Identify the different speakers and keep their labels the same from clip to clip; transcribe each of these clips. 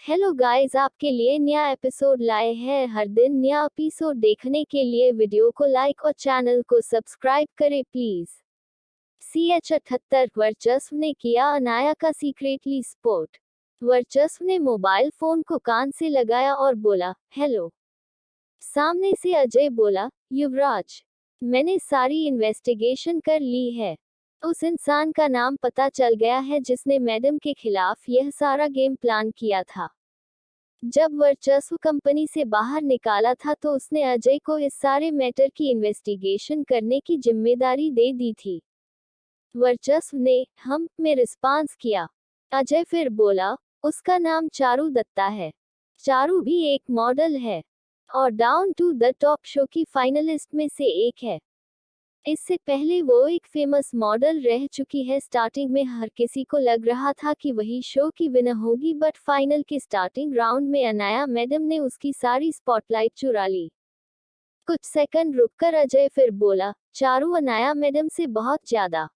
Speaker 1: Hello guys, आपके लिए नया एपिसोड लाए हैं। हर दिन नया एपिसोड देखने के लिए वीडियो को लाइक और चैनल को सब्सक्राइब करें प्लीज। CH78 वर्चस्व ने किया अनाया का सीक्रेटली स्पॉट। वर्चस्व ने मोबाइल फोन को कान से लगाया और बोला, हेलो। सामने से अजय बोला, युवराज, मैंने सारी इन्वेस्टिगेशन कर ली है। उस इंसान का नाम पता चल गया है जिसने मैडम के खिलाफ यह सारा गेम प्लान किया था। जब वर्चस्व कंपनी से बाहर निकाला था तो उसने अजय को इस सारे मैटर की इन्वेस्टिगेशन करने की जिम्मेदारी दे दी थी। वर्चस्व ने हम में रिस्पांस किया। अजय फिर बोला, उसका नाम चारू दत्ता है। चारू भी एक मॉडल है और down to the top show की फाइनलिस्ट में से एक है। इससे पहले वो एक फेमस मॉडल रह चुकी है। स्टार्टिंग में हर किसी को लग रहा था कि वही शो की विनर होगी, बट फाइनल के स्टार्टिंग राउंड में अनाया मैडम ने उसकी सारी स्पॉटलाइट चुरा ली। कुछ सेकंड रुककर अजय फिर बोला, चारू अनाया मैडम से बहुत ज्यादा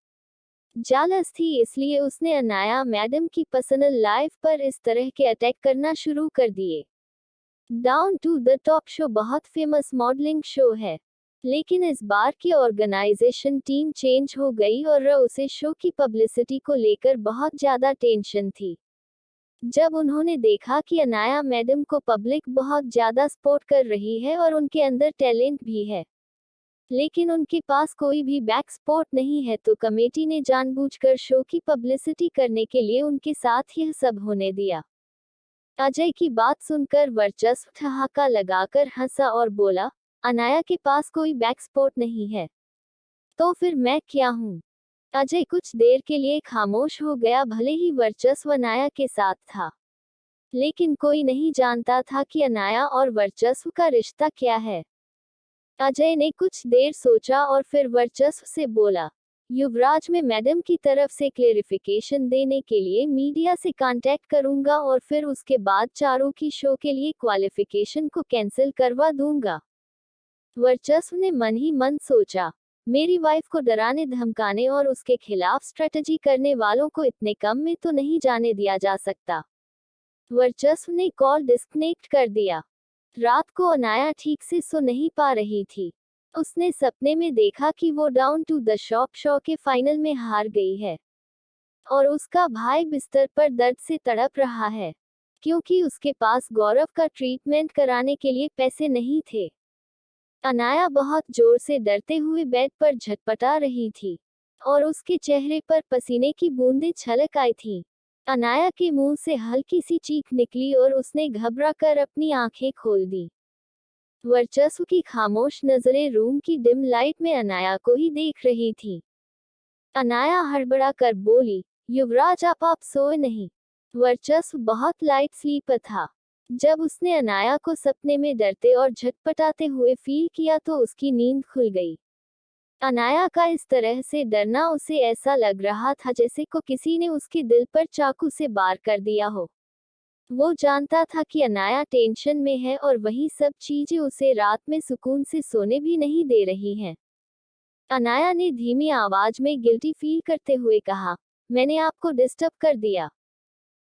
Speaker 1: जालस थी, इसलिए उसने अनाया मैडम की पर्सनल लाइफ पर इस तरह के अटैक करना शुरू कर दिए। Down to the top show बहुत फेमस मॉडलिंग शो है, लेकिन इस बार की ऑर्गेनाइजेशन टीम चेंज हो गई और उसे शो की पब्लिसिटी को लेकर बहुत ज्यादा टेंशन थी। जब उन्होंने देखा कि अनाया मैडम को पब्लिक बहुत ज्यादा सपोर्ट कर रही है और उनके अंदर टैलेंट भी है, लेकिन उनके पास कोई भी बैक सपोर्ट नहीं है, तो कमेटी ने जानबूझकर शो की पब्लिसिटी करने के लिए उनके साथ यह सब होने दिया। अजय की बात सुनकर वर्चस्व ठहाका लगाकर हंसा और बोला, अनाया के पास कोई बैक सपोर्ट नहीं है तो फिर मैं क्या हूँ। अजय कुछ देर के लिए खामोश हो गया। भले ही वर्चस्व अनाया के साथ था, लेकिन कोई नहीं जानता था कि अनाया और वर्चस्व का रिश्ता क्या है। अजय ने कुछ देर सोचा और फिर वर्चस्व से बोला, युवराज, मैं मैडम की तरफ से क्लेरिफिकेशन देने के लिए मीडिया से कांटेक्ट करूंगा और फिर उसके बाद चारों की शो के लिए क्वालिफिकेशन को कैंसिल करवा दूंगा। वर्चस्व ने मन ही मन सोचा, मेरी वाइफ को डराने धमकाने और उसके खिलाफ स्ट्रेटजी करने वालों को इतने कम में तो नहीं जाने दिया जा सकता। वर्चस्व ने कॉल डिस्कनेक्ट कर दिया। रात को अनाया ठीक से सो नहीं पा रही थी। उसने सपने में देखा कि वो down to the top show के फाइनल में हार गई है और उसका भाई बिस्तर पर दर्द से तड़प रहा है, क्योंकि उसके पास गौरव का ट्रीटमेंट कराने के लिए पैसे नहीं थे। अनाया बहुत जोर से डरते हुए बेड पर झटपटा रही थी और उसके चेहरे पर पसीने की बूंदें छलक आई थीं। अनाया के मुंह से हल्की सी चीख निकली और उसने घबराकर अपनी आंखें खोल दी। वर्चस्व की खामोश नजरें रूम की डिम लाइट में अनाया को ही देख रही थी। अनाया हड़बड़ा कर बोली, युवराज, आप सोए नहीं। वर्चस्व बहुत लाइट स्लीपर था। जब उसने अनाया को सपने में डरते और झटपटाते हुए फील किया तो उसकी नींद खुल गई। अनाया का इस तरह से डरना उसे ऐसा लग रहा था जैसे को किसी ने उसके दिल पर चाकू से वार कर दिया हो। वो जानता था कि अनाया टेंशन में है और वही सब चीजें उसे रात में सुकून से सोने भी नहीं दे रही हैं। अनाया ने धीमी आवाज में गिल्टी फील करते हुए कहा, मैंने आपको डिस्टर्ब कर दिया।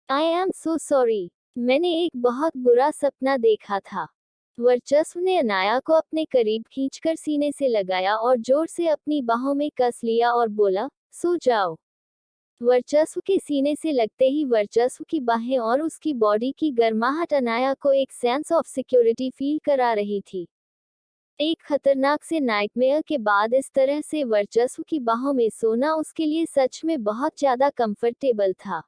Speaker 1: आई एम सो सॉरी, मैंने एक बहुत बुरा सपना देखा था। वर्चस्व ने अनाया को अपने करीब खींचकर सीने से लगाया और जोर से अपनी बाहों में कस लिया और बोला, सो जाओ। वर्चस्व के सीने से लगते ही वर्चस्व की बाहें और उसकी बॉडी की गर्माहट अनाया को एक सेंस ऑफ सिक्योरिटी फील करा रही थी। एक खतरनाक से नाइटमेयर के बाद इस तरह से वर्चस्व की बाहों में सोना उसके लिए सच में बहुत ज्यादा कंफर्टेबल था।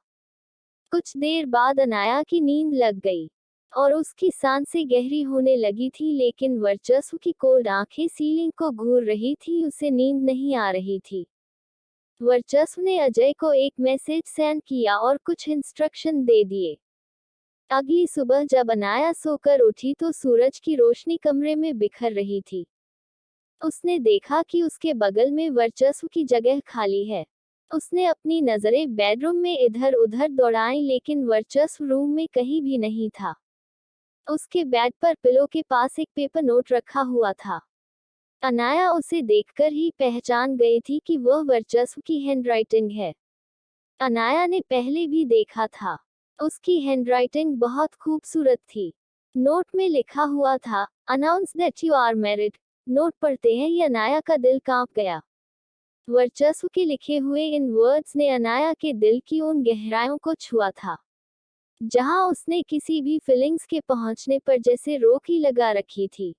Speaker 1: कुछ देर बाद अनाया की नींद लग गई और उसकी सांसें गहरी होने लगी थी, लेकिन वर्चस्व की कोल्ड आंखें सीलिंग को घूर रही थी, उसे नींद नहीं आ रही थी। वर्चस्व ने अजय को एक मैसेज सेंड किया और कुछ इंस्ट्रक्शन दे दिए। अगली सुबह जब अनाया सोकर उठी तो सूरज की रोशनी कमरे में बिखर रही थी। उसने देखा कि उसके बगल में वर्चस्व की जगह खाली है। उसने अपनी नजरें बेडरूम में इधर उधर दौड़ाईं, लेकिन वर्चस्व रूम में कहीं भी नहीं था। उसके बेड पर पिलो के पास एक पेपर नोट रखा हुआ था। अनाया उसे देखकर ही पहचान गई थी कि वह वर्चस्व की हैंडराइटिंग है। अनाया ने पहले भी देखा था। उसकी हैंडराइटिंग बहुत खूबसूरत थी। नोट में लिखा हुआ था, announce that you are married. Note पढ़ते ही अनाया का दिल कांप गया। वर्चस्व के लिखे हुए इन वर्ड्स ने अनाया के दिल की उन गहराइयों को छुआ था, जहां उसने किसी भी फीलिंग्स के पहुंचने पर जैसे रोक ही लगा रखी थी।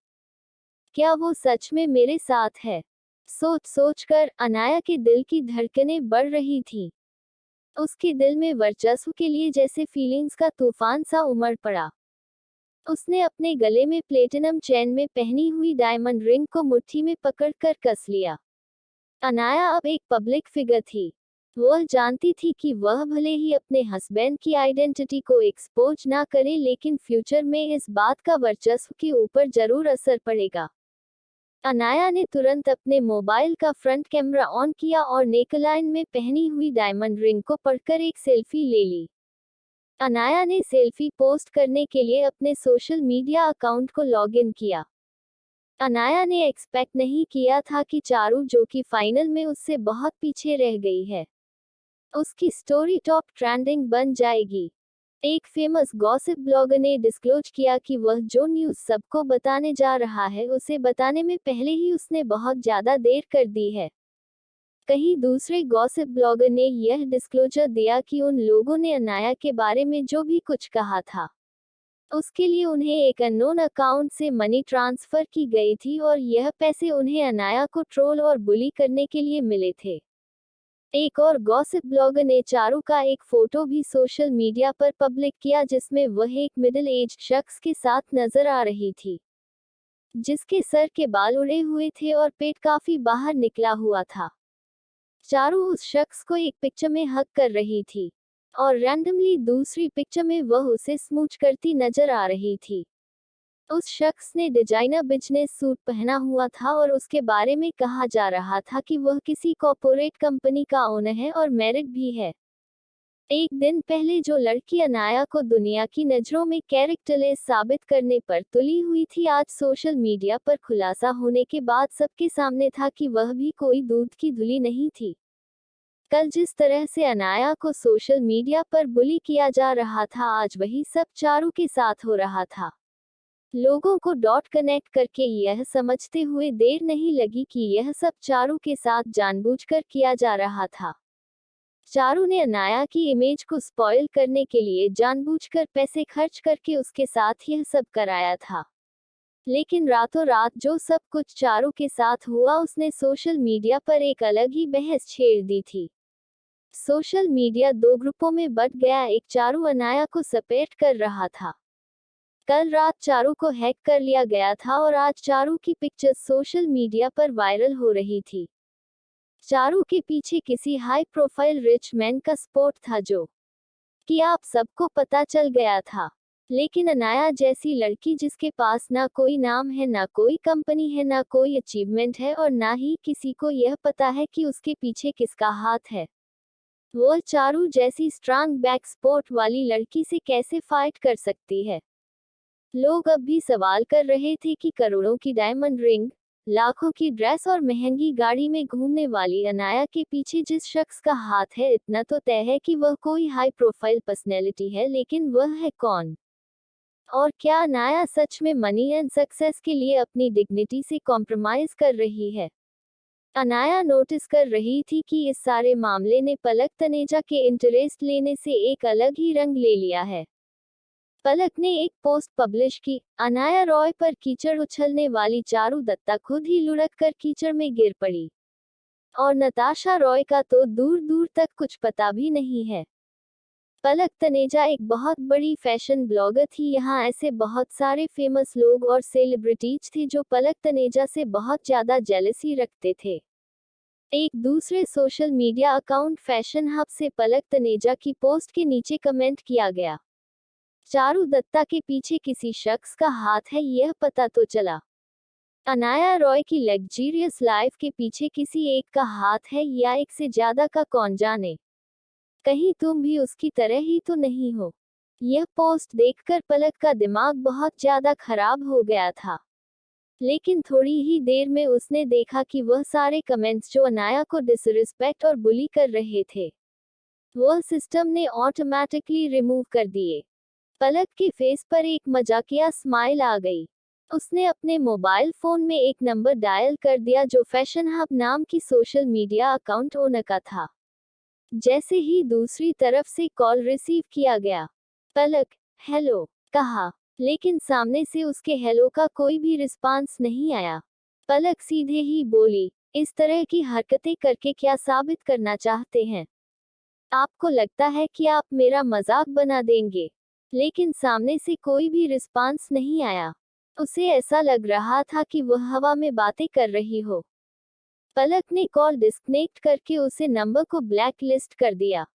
Speaker 1: क्या वो सच में मेरे साथ है? सोच सोच कर अनाया के दिल की धड़कनें बढ़ रही थीं। उसके दिल में वर्चस्व के लिए जैसे फीलिंग्स का तूफान सा उमड़ पड़ा। उसने अपने गले में प्लेटिनम चेन में पहनी हुई डायमंड रिंग को मुट्ठी में पकड़कर कस लिया। अनाया अब एक पब्लिक फिगर थी। वह जानती थी कि वह भले ही अपने हस्बैंड की आइडेंटिटी को एक्सपोज ना करे, लेकिन फ्यूचर में इस बात का वर्चस्व के ऊपर जरूर असर पड़ेगा। अनाया ने तुरंत अपने मोबाइल का फ्रंट कैमरा ऑन किया और नेकलाइन में पहनी हुई डायमंड रिंग को पढ़कर एक सेल्फी ले ली। अनाया ने सेल्फी पोस्ट करने के लिए अपने सोशल मीडिया अकाउंट को लॉग इन किया। अनाया ने एक्सपेक्ट नहीं किया था कि चारू, जो कि फाइनल में उससे बहुत पीछे रह गई है, उसकी स्टोरी टॉप ट्रेंडिंग बन जाएगी। एक फेमस गॉसिप ब्लॉगर ने डिस्क्लोज किया कि वह जो न्यूज़ सबको बताने जा रहा है, उसे बताने में पहले ही उसने बहुत ज्यादा देर कर दी है। कहीं दूसरे गॉसिप ब्लॉगर ने यह डिस्क्लोजर दिया कि उन लोगों ने अनाया के बारे में जो भी कुछ कहा था, उसके लिए उन्हें एक अननोन अकाउंट से मनी ट्रांसफर की गई थी और यह पैसे उन्हें अनाया को ट्रोल और बुली करने के लिए मिले थे। एक और गॉसिप ब्लॉगर ने चारू का एक फोटो भी सोशल मीडिया पर पब्लिक किया, जिसमें वह एक मिडिल एज शख्स के साथ नजर आ रही थी, जिसके सर के बाल उड़े हुए थे और पेट काफी बाहर निकला हुआ था। चारू उस शख्स को एक पिक्चर में हग कर रही थी और रैंडमली दूसरी पिक्चर में वह उसे स्मूच करती नजर आ रही थी। उस शख्स ने डिजाइनर बिजनेस सूट पहना हुआ था और उसके बारे में कहा जा रहा था कि वह किसी कॉर्पोरेट कंपनी का ओनर है और मैरिड भी है। एक दिन पहले जो लड़की अनाया को दुनिया की नजरों में कैरेक्टरलेस साबित करने पर तुली हुई थी, आज सोशल मीडिया पर खुलासा होने के बाद सबके सामने था कि वह भी कोई दूध की धुली नहीं थी। कल जिस तरह से अनाया को सोशल मीडिया पर बुली किया जा रहा था, आज वही सब चारू के साथ हो रहा था। लोगों को डॉट कनेक्ट करके यह समझते हुए देर नहीं लगी कि यह सब चारू के साथ जानबूझकर किया जा रहा था। चारू ने अनाया की इमेज को स्पॉइल करने के लिए जानबूझकर पैसे खर्च करके उसके साथ यह सब कराया था। लेकिन रातों रात जो सब कुछ चारू के साथ हुआ, उसने सोशल मीडिया पर एक अलग ही बहस छेड़ दी थी। सोशल मीडिया दो ग्रुपों में बंट गया, एक चारू अनाया को सपेट कर रहा था। कल रात चारू को हैक कर लिया गया था और आज चारू की पिक्चर्स सोशल मीडिया पर वायरल हो रही थी। चारू के पीछे किसी हाई प्रोफाइल रिच मैन का सपोर्ट था, जो कि आप सबको पता चल गया था। लेकिन अनाया जैसी लड़की, जिसके पास ना कोई नाम है, ना कोई कंपनी है, ना कोई अचीवमेंट है और ना ही किसी को यह पता है कि उसके पीछे किसका हाथ है, वो चारू जैसी स्ट्रांग बैक सपोर्ट वाली लड़की से कैसे फाइट कर सकती है? लोग अब भी सवाल कर रहे थे कि करोड़ों की डायमंड रिंग, लाखों की ड्रेस और महंगी गाड़ी में घूमने वाली अनाया के पीछे जिस शख्स का हाथ है, इतना तो तय है कि वह कोई हाई प्रोफाइल पर्सनैलिटी है, लेकिन वह है कौन? और क्या अनाया सच में मनी एंड सक्सेस के लिए अपनी डिग्निटी से कॉम्प्रोमाइज कर रही है? अनाया नोटिस कर रही थी कि इस सारे मामले ने पलक तनेजा के इंटरेस्ट लेने से एक अलग ही रंग ले लिया है। पलक ने एक पोस्ट पब्लिश की, अनाया रॉय पर कीचड़ उछलने वाली चारू दत्ता खुद ही लुढ़क कर कीचड़ में गिर पड़ी। और नताशा रॉय का तो दूर दूर तक कुछ पता भी नहीं है। पलक तनेजा एक बहुत बड़ी फैशन ब्लॉगर थी। यहाँ ऐसे बहुत सारे फेमस लोग और सेलिब्रिटीज थे जो पलक तनेजा से बहुत ज्यादा जेलसी रखते थे। एक दूसरे social media account fashion hub से पलक तनेजा की पोस्ट के नीचे कमेंट किया गया, चारू दत्ता के पीछे किसी शख्स का हाथ है, यह पता तो चला। अनाया रॉय की लग्जरियस लाइफ के पीछे किसी एक का हाथ है या एक से ज्यादा का, कौन जाने। कहीं तुम भी उसकी तरह ही तो नहीं हो। यह पोस्ट देखकर पलक का दिमाग बहुत ज्यादा खराब हो गया था। लेकिन थोड़ी ही देर में उसने देखा कि वह सारे कमेंट्स जो अनाया को डिसरिस्पेक्ट और बुली कर रहे थे, वह सिस्टम ने ऑटोमेटिकली रिमूव कर दिए। पलक के फेस पर एक मजाकिया स्माइल आ गई। उसने अपने मोबाइल फोन में एक नंबर डायल कर दिया जो फैशन हब नाम की सोशल मीडिया अकाउंट ओनर का था। जैसे ही दूसरी तरफ से कॉल रिसीव किया गया, पलक हेलो कहा, लेकिन सामने से उसके हेलो का कोई भी रिस्पांस नहीं आया। पलक सीधे ही बोली, इस तरह की हरकतें करके क्या साबित करना चाहते हैं? आपको लगता है कि आप मेरा मजाक बना देंगे? लेकिन सामने से कोई भी रिस्पांस नहीं आया। उसे ऐसा लग रहा था कि वह हवा में बातें कर रही हो। पलक ने कॉल डिस्कनेक्ट करके उसे नंबर को ब्लैक लिस्ट कर दिया।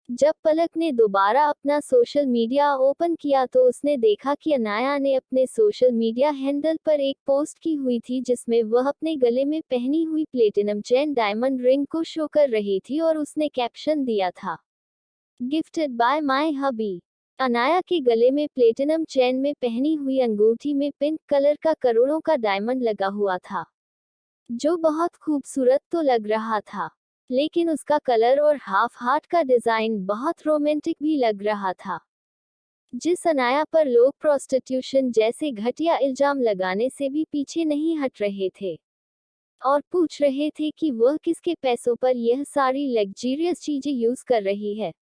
Speaker 1: जब पलक ने दोबारा अपना सोशल मीडिया ओपन किया तो उसने देखा कि अनाया ने अपने सोशल मीडिया हैंडल पर एक पोस्ट की हुई थी जिसमें वह अपने गले में पहनी हुई प्लेटिनम चेन डायमंड रिंग को शो कर रही थी और उसने कैप्शन दिया था, गिफ्टेड बाय माय हबी। अनाया के गले में प्लेटिनम चेन में पहनी हुई अंगूठी में पिंक कलर का करोड़ों का डायमंड लगा हुआ था, जो बहुत खूबसूरत तो लग रहा था, लेकिन उसका कलर और हाफ हार्ट का डिजाइन बहुत रोमांटिक भी लग रहा था। जिस अनाया पर लोग प्रोस्टिट्यूशन जैसे घटिया इल्जाम लगाने से भी पीछे नहीं हट रहे थे और पूछ रहे थे कि वह किसके पैसों पर यह सारी लग्जरियस चीजें यूज कर रही है।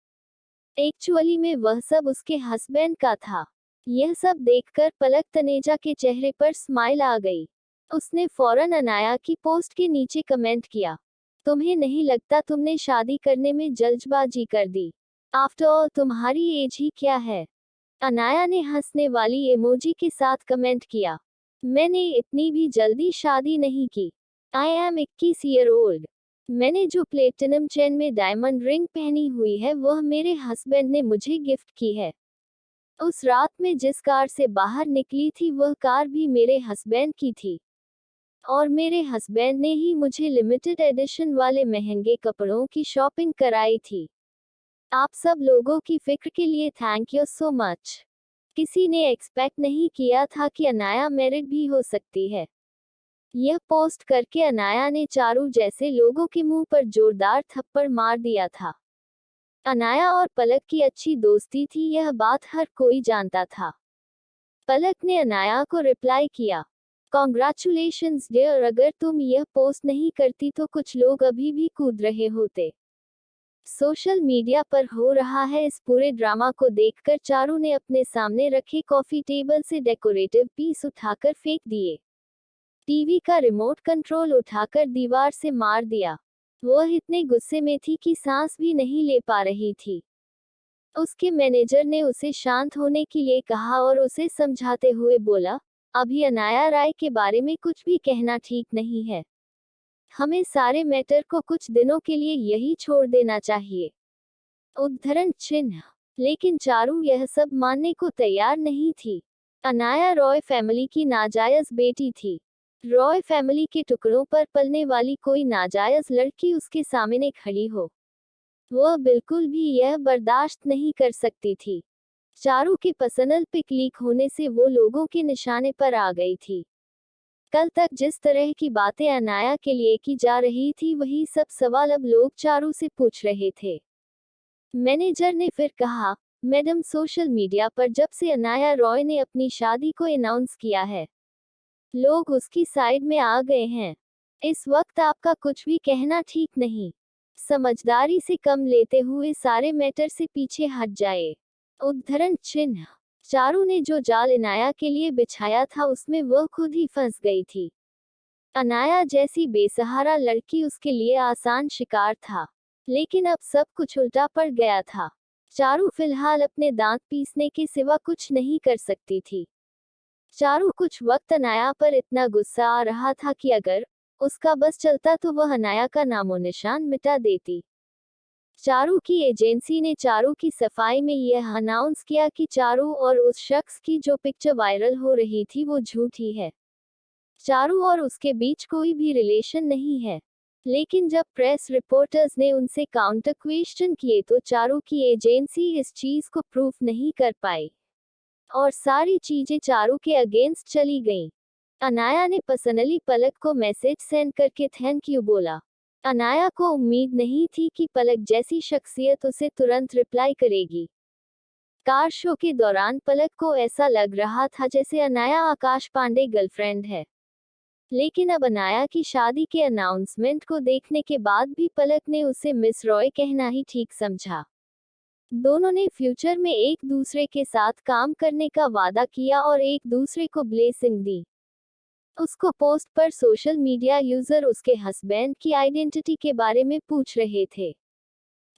Speaker 1: एक्चुअली में वह सब उसके हस्बैंड का था। यह सब देखकर पलक तनेजा के चेहरे पर स्माइल आ गई। उसने फौरन अनाया की पोस्ट के नीचे कमेंट किया, तुम्हें नहीं लगता तुमने शादी करने में जल्दबाजी कर दी? आफ्टर ऑल तुम्हारी एज ही क्या है? अनाया ने हंसने वाली इमोजी के साथ कमेंट किया, मैंने इतनी भी जल्दी शादी नहीं की। I am 21 year old. मैंने जो प्लेटिनम चेन में डायमंड रिंग पहनी हुई है वह मेरे हस्बैंड ने मुझे गिफ्ट की है। उस रात में जिस कार से बाहर निकली थी वह कार भी मेरे हस्बैंड की थी और मेरे हस्बैंड ने ही मुझे लिमिटेड एडिशन वाले महंगे कपड़ों की शॉपिंग कराई थी। आप सब लोगों की फिक्र के लिए थैंक यू सो मच। किसी ने एक्सपेक्ट नहीं किया था कि अनाया मैरिड भी हो सकती है। यह पोस्ट करके अनाया ने चारू जैसे लोगों के मुंह पर जोरदार थप्पड़ मार दिया था। अनाया और पलक की अच्छी दोस्ती थी, यह बात हर कोई जानता था। पलक ने अनाया को रिप्लाई किया, कॉन्ग्रेचुलेशंस डियर, अगर तुम यह पोस्ट नहीं करती तो कुछ लोग अभी भी कूद रहे होते। सोशल मीडिया पर हो रहा है इस पूरे ड्रामा को देखकर चारू ने अपने सामने रखे कॉफी टेबल से डेकोरेटिव पीस उठाकर फेंक दिए। टीवी का रिमोट कंट्रोल उठाकर दीवार से मार दिया। वह इतने गुस्से में थी कि सांस भी नहीं ले पा रही थी। उसके मैनेजर ने उसे शांत होने के लिए कहा और उसे समझाते हुए बोला, अभी अनाया राय के बारे में कुछ भी कहना ठीक नहीं है। हमें सारे मैटर को कुछ दिनों के लिए यही छोड़ देना चाहिए। उद्धरण चिन्ह। लेकिन चारू यह सब मानने को तैयार नहीं थी। अनाया रॉय फैमिली की नाजायज बेटी थी। रॉय फैमिली के टुकड़ों पर पलने वाली कोई नाजायज लड़की उसके सामने खड़ी हो, वह बिल्कुल भी यह बर्दाश्त नहीं कर सकती थी। चारू के पर्सनल पिक लीक होने से वो लोगों के निशाने पर आ गई थी। कल तक जिस तरह की बातें अनाया के लिए की जा रही थी वही सब सवाल अब लोग चारू से पूछ रहे थे। मैनेजर ने फिर कहा, मैडम, सोशल मीडिया पर जब से अनाया रॉय ने अपनी शादी को अनाउंस किया है, लोग उसकी साइड में आ गए हैं। इस वक्त आपका कुछ भी कहना ठीक नहीं। समझदारी से कम लेते हुए सारे मैटर से पीछे हट जाए। उद्धरण चिन्ह। चारू ने जो जाल अनाया के लिए बिछाया था उसमें वह खुद ही फंस गई थी। अनाया जैसी बेसहारा लड़की उसके लिए आसान शिकार था, लेकिन अब सब कुछ उल्टा पड़ गया था। चारू फिलहाल अपने दांत पीसने के सिवा कुछ नहीं कर सकती थी। चारू कुछ वक्त अनाया पर इतना गुस्सा आ रहा था कि अगर उसका बस चलता तो वह अनाया का नामो निशान मिटा देती। चारू की एजेंसी ने चारू की सफाई में यह अनाउंस किया कि चारू और उस शख्स की जो पिक्चर वायरल हो रही थी वो झूठी है। चारू और उसके बीच कोई भी रिलेशन नहीं है। लेकिन जब प्रेस रिपोर्टर्स ने उनसे काउंटर क्वेश्चन किए तो चारू की एजेंसी इस चीज को प्रूफ नहीं कर पाई और सारी चीजें चारू के अगेंस्ट चली गईं। अनाया ने पर्सनली पलक को मैसेज सेंड करके थैंक यू बोला। अनाया को उम्मीद नहीं थी कि पलक जैसी शख्सियत उसे तुरंत रिप्लाई करेगी। कार शो के दौरान पलक को ऐसा लग रहा था जैसे अनाया आकाश पांडे गर्लफ्रेंड है। लेकिन अब अनाया की शादी के अनाउंसमेंट को देखने के बाद भी पलक ने उसे मिस रॉय कहना ही ठीक समझा। दोनों ने फ्यूचर में एक दूसरे के साथ काम करने का वादा किया और एक दूसरे को ब्लेसिंग दी। उसको पोस्ट पर सोशल मीडिया यूजर उसके हस्बैंड की आइडेंटिटी के बारे में पूछ रहे थे।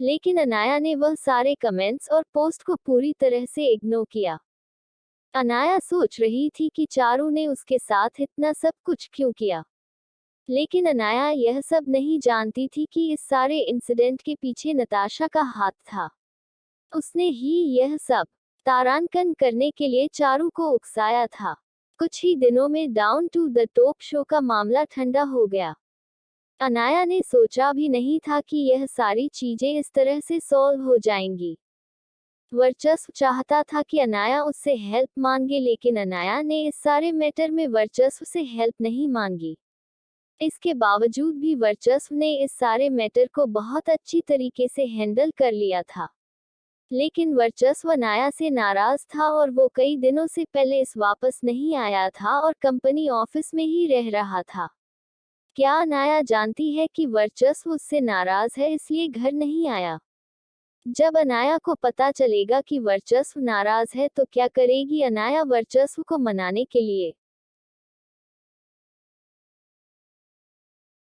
Speaker 1: लेकिन अनाया ने वह सारे कमेंट्स और पोस्ट को पूरी तरह से इग्नोर किया। अनाया सोच रही थी कि चारू ने उसके साथ इतना सब कुछ क्यों किया। लेकिन अनाया यह सब नहीं जानती थी कि इस सारे इंसिडेंट के पीछे नताशा का हाथ था। उसने ही यह सब तारांकन करने के लिए चारू को उकसाया था। कुछ ही दिनों में down to the top show का मामला ठंडा हो गया। अनाया ने सोचा भी नहीं था कि यह सारी चीजें इस तरह से सॉल्व हो जाएंगी। वर्चस्व चाहता था कि अनाया उससे हेल्प मांगे, लेकिन अनाया ने इस सारे मैटर में वर्चस्व से हेल्प नहीं मांगी। इसके बावजूद भी वर्चस्व ने इस सारे मैटर को बहुत अच्छी तरीके से हैंडल कर लिया था। लेकिन वर्चस्व अनाया से नाराज था और वो कई दिनों से पहले इस वापस नहीं आया था और कंपनी ऑफिस में ही रह रहा था। क्या अनाया जानती है कि वर्चस्व उससे नाराज है इसलिए घर नहीं आया? जब अनाया को पता चलेगा कि वर्चस्व नाराज है तो क्या करेगी अनाया वर्चस्व को मनाने के लिए?